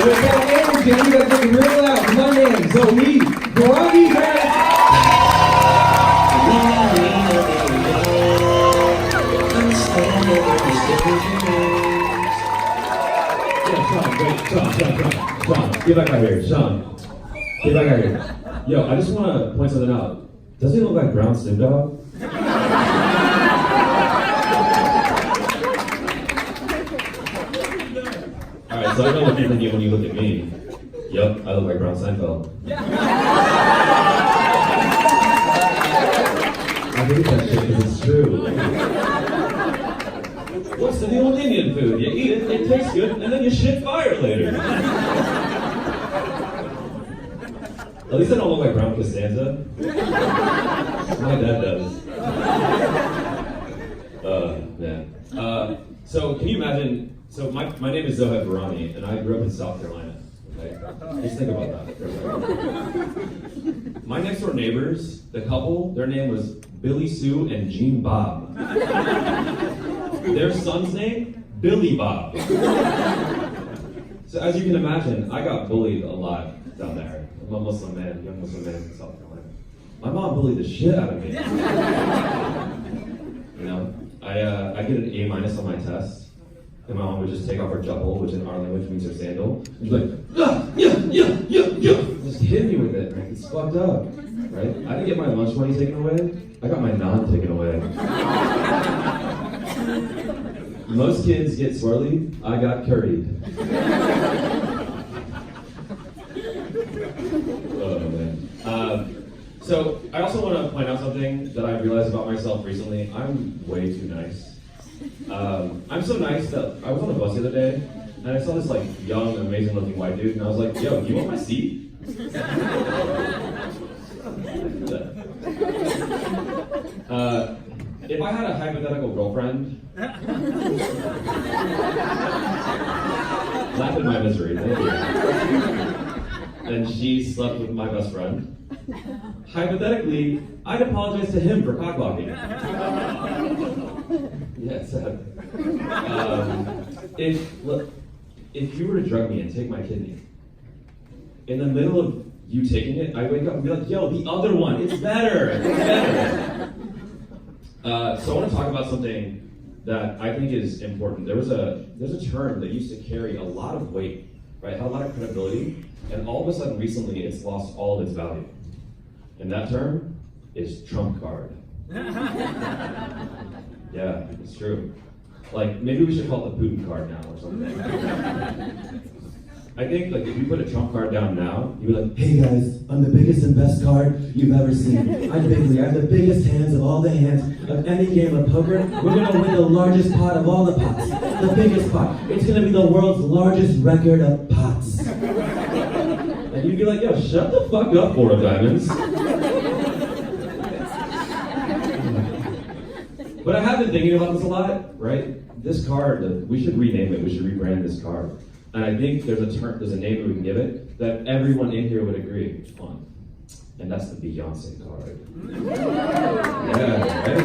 with that energy, you guys look real loud. My man, Zoheb Virani, guys. Sean, get back out here. Sean, get back out here. Yo, I just want to point something out. Doesn't he look like Brown Snoop Dogg? Alright, so I know what you're thinking when you look at me. Yup, I look like Brown Seinfeld. I hate that shit because it's true. What's the deal with Indian food? You eat it, it tastes good, and then you shit fire later. At least I don't look like Brown Costanza. My dad does. Yeah. So can you imagine, so my name is Zoheb Virani, and I grew up in South Carolina. Okay? Just think about that for a second. My next door neighbors, the couple, their name was Billy Sue and Gene Bob. Their son's name, Billy Bob. So as you can imagine, I got bullied a lot down there. I'm a Muslim man, young Muslim man in South Carolina. My mom bullied the shit out of me. You know, I get an A- on my test, and my mom would just take off her jabal, which in our language means her sandal, and she's like, just hit me with it, right? It's fucked up, right? I didn't get my lunch money taken away, I got my naan taken away. Most kids get swirly, I got curried. Oh man. So I also want to point out something that I realized about myself recently. I'm way too nice. I'm so nice that I was on a bus the other day, and I saw this like young, amazing-looking white dude, and I was like, "Yo, do you want my seat?" If I had a hypothetical girlfriend, laugh at my misery, thank you. And she slept with my best friend. Hypothetically, I'd apologize to him for cockblocking. Yeah, it's sad. If you were to drug me and take my kidney, in the middle of you taking it, I wake up and be like, yo, the other one, it's better, it's better. So I want to talk about something that I think is important. There's a term that used to carry a lot of weight, right? Had a lot of credibility, and all of a sudden recently it's lost all of its value. And that term is trump card. Yeah, it's true. Like, maybe we should call it the Putin card now or something. I think, like, if you put a trump card down now, you'd be like, hey guys, I'm the biggest and best card you've ever seen. I'm Bigley. I have the biggest hands of all the hands of any game of poker. We're gonna win the largest pot of all the pots. The biggest pot. It's gonna be the world's largest record of pots. And you'd be like, yo, shut the fuck up, Four of Diamonds. But I have been thinking about this a lot, right? This card, we should rename it. We should rebrand this card. And I think there's a name that we can give it that everyone in here would agree on. And that's the Beyonce card. Yeah, right?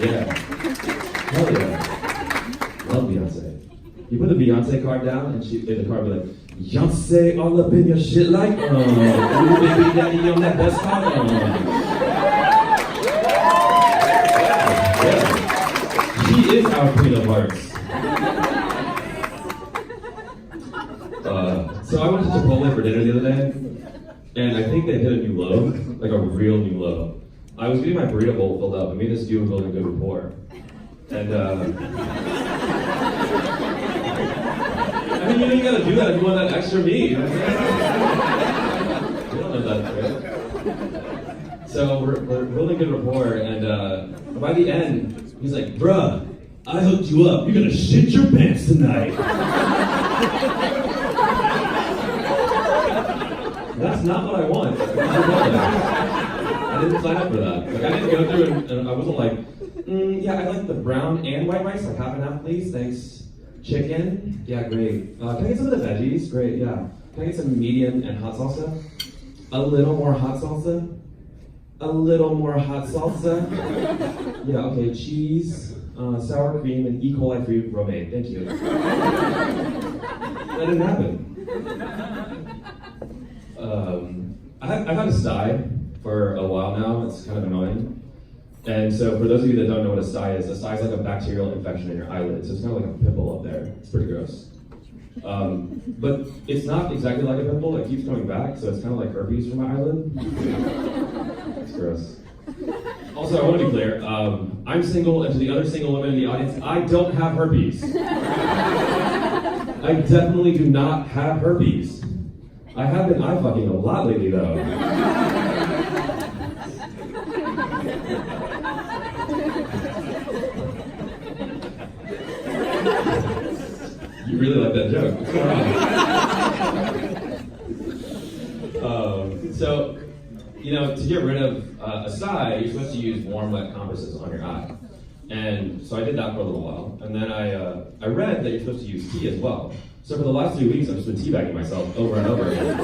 Yeah. Hell yeah. Love Beyonce. You put the Beyonce card down, and the card would be like, Beyonce all up in your shit like, you baby daddy on that best card. Yeah. She is our Queen of Hearts. So I went to Chipotle for dinner the other day, and I think they hit a new low, like a real new low. I was getting my burrito bowl filled up, and me and this dude were building good rapport. And I mean, you gotta do that if you want that extra meat. You know what I'm saying? You don't know that, right? So we're building good rapport, and by the end, he's like, bruh, I hooked you up. You're gonna shit your pants tonight. That's not what I want. I didn't sign up for that. Like, I didn't go through and I wasn't like, yeah, I like the brown and white rice, like half and half, please, thanks. Chicken? Yeah, great. Can I get some of the veggies? Great, yeah. Can I get some medium and hot salsa? A little more hot salsa? A little more hot salsa? Yeah, okay, cheese, sour cream, and E. coli free romaine. Thank you. That didn't happen. I've had a sty for a while now. It's kind of annoying. And so for those of you that don't know what a sty is like a bacterial infection in your eyelid. So it's kind of like a pimple up there. It's pretty gross. But it's not exactly like a pimple. It keeps coming back, so it's kind of like herpes for my eyelid. It's gross. Also, I want to be clear. I'm single, and to the other single women in the audience, I don't have herpes. I definitely do not have herpes. I have been eye fucking a lot lately, though. You really like that joke. What's going on? So, to get rid of a sty, you're supposed to use warm, wet compresses on your eye. And so I did that for a little while. And then I read that you're supposed to use tea as well. So for the last 3 weeks, I've just been teabagging myself over and over again.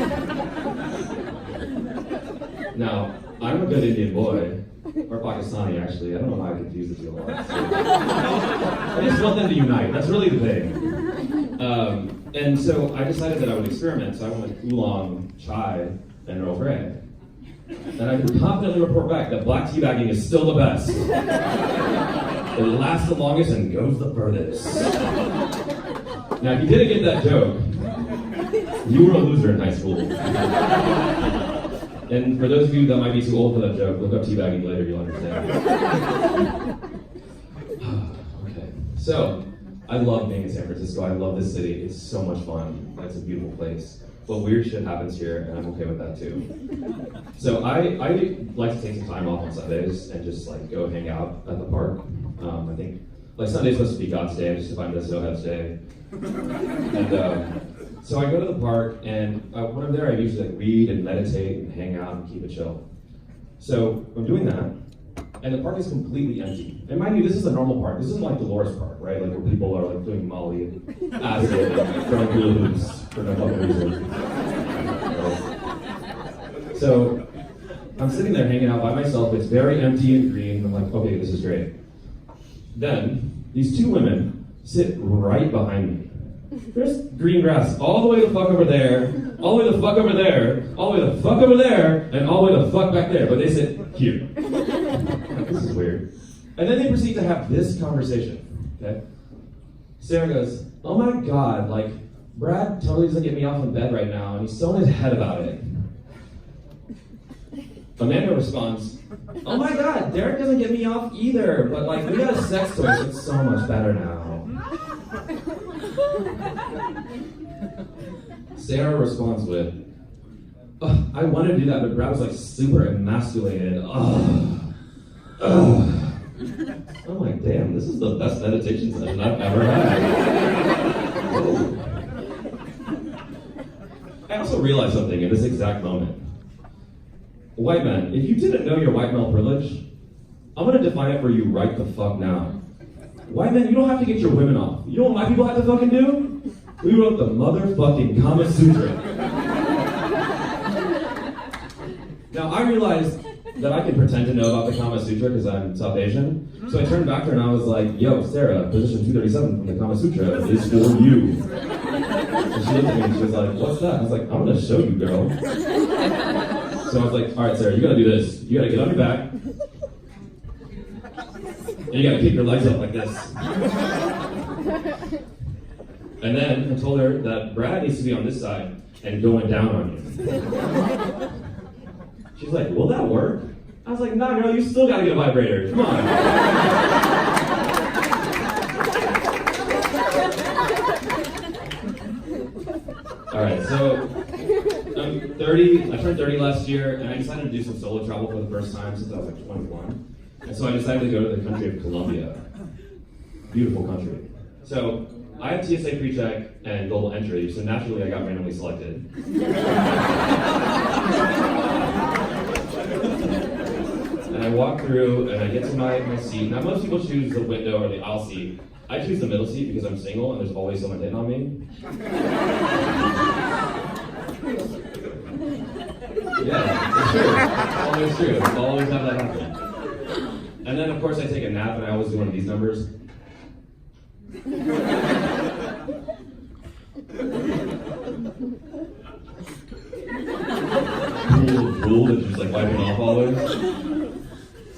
Now, I'm a good Indian boy, or Pakistani actually. I don't know why I confuse the two a lot. So. I just want them to unite. That's really the thing. And so I decided that I would experiment. So I went with oolong, chai, and Earl Grey. And I can confidently report back that black teabagging is still the best. It lasts the longest and goes the furthest. Now, if you didn't get that joke, you were a loser in high school. And for those of you that might be too old for that joke, look up teabagging later, you'll understand. Okay, so I love being in San Francisco. I love this city. It's so much fun. It's a beautiful place. But weird shit happens here, and I'm okay with that too. So I like to take some time off on Sundays and just go hang out at the park. I think Sunday's supposed to be God's day. I just defined it as Zoheb's day. And so I go to the park, and when I'm there, I usually read and meditate and hang out and keep it chill. So I'm doing that, and the park is completely empty. And mind you, this is a normal park. This isn't like Dolores Park, right? Where people are doing Molly and acid and throwing hula hoops for no fucking reason. So I'm sitting there hanging out by myself. It's very empty and green. I'm like, okay, this is great. Then these two women sit right behind me. There's green grass all the way the fuck over there, all the way the fuck over there, all the way the fuck over there, and all the way the fuck back there. But they sit here. This is weird. And then they proceed to have this conversation. Okay? Sarah goes, oh my god, Brad totally doesn't get me off in bed right now, and he's so in his head about it. Amanda responds, oh my god, Derek doesn't get me off either, but we got a sex toy, so it's so much better now. Sarah responds with, I wanted to do that, but Brad was super emasculated. I'm like, damn, this is the best meditation session I've ever had. I also realized something in this exact moment. White men, if you didn't know your white male privilege, I'm going to define it for you right the fuck now. White men, you don't have to get your women off. You know what white people have to fucking do? We wrote the motherfucking Kama Sutra. Now, I realized that I can pretend to know about the Kama Sutra because I'm South Asian. So I turned back to her and I was like, yo, Sarah, position 237 from the Kama Sutra is for you. And she looked at me and she was like, what's that? I was like, I'm going to show you, girl. So I was like, all right, Sarah, you got to do this. You got to get on your back. And you got to keep your legs up like this. And then I told her that Brad needs to be on this side and going down on you. She's like, will that work? I was like, nah, girl, you still gotta get a vibrator. Come on. Alright, so I'm 30, I turned 30 last year, and I decided to do some solo travel for the first time since I was 21. And so I decided to go to the country of Colombia. Beautiful country. So I have TSA pre-check and global entry, so naturally I got randomly selected. And I walk through and I get to my seat. Now most people choose the window or the aisle seat. I choose the middle seat because I'm single and there's always someone hitting on me. Yeah, it's true. It's always true. I'll always have that happen. And then of course I take a nap and I always do one of these numbers. Pool that she's like wiping off always.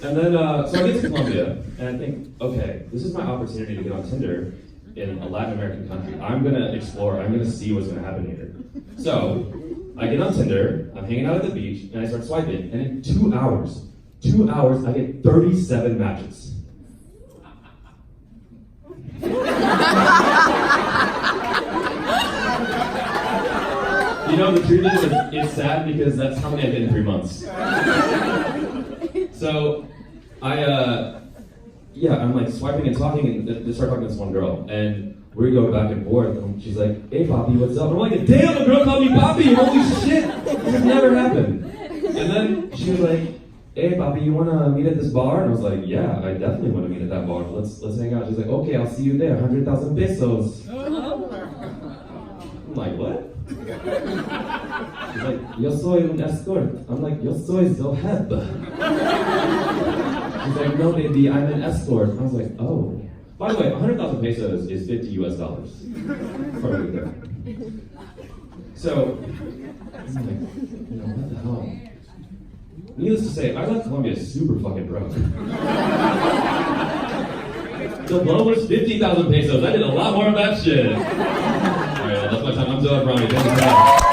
And then, so I get to Colombia, and I think, okay, this is my opportunity to get on Tinder in a Latin American country. I'm gonna explore, I'm gonna see what's gonna happen here. So, I get on Tinder, I'm hanging out at the beach, and I start swiping, and in 2 hours, I get 37 matches. You know, the truth is, it's sad because that's how many I did in 3 months. So, I'm like swiping and talking, and they start talking to this one girl, and we go back and forth, and she's like, "Hey, Poppy, what's up?" And I'm like, "Damn, a girl called me Poppy! Holy shit! This has never happened." And then she was like, "Hey, Poppy, you wanna meet at this bar?" And I was like, "Yeah, I definitely wanna meet at that bar. Let's hang out." She's like, "Okay, I'll see you there. 100,000 pesos." I'm like, "What?" She's like, "Yo soy un escort." I'm like, "Yo soy Zoheb." She's like, "No, baby, I'm an escort." I was like, "Oh." By the way, 100,000 pesos is $50 US. Probably there. So, I'm like, what the hell? Needless to say, I left Colombia super fucking broke. The blow was 50,000 pesos. I did a lot more of that shit. Alright, well, that's my time. I'm Zoheb Virani. Thank you for that.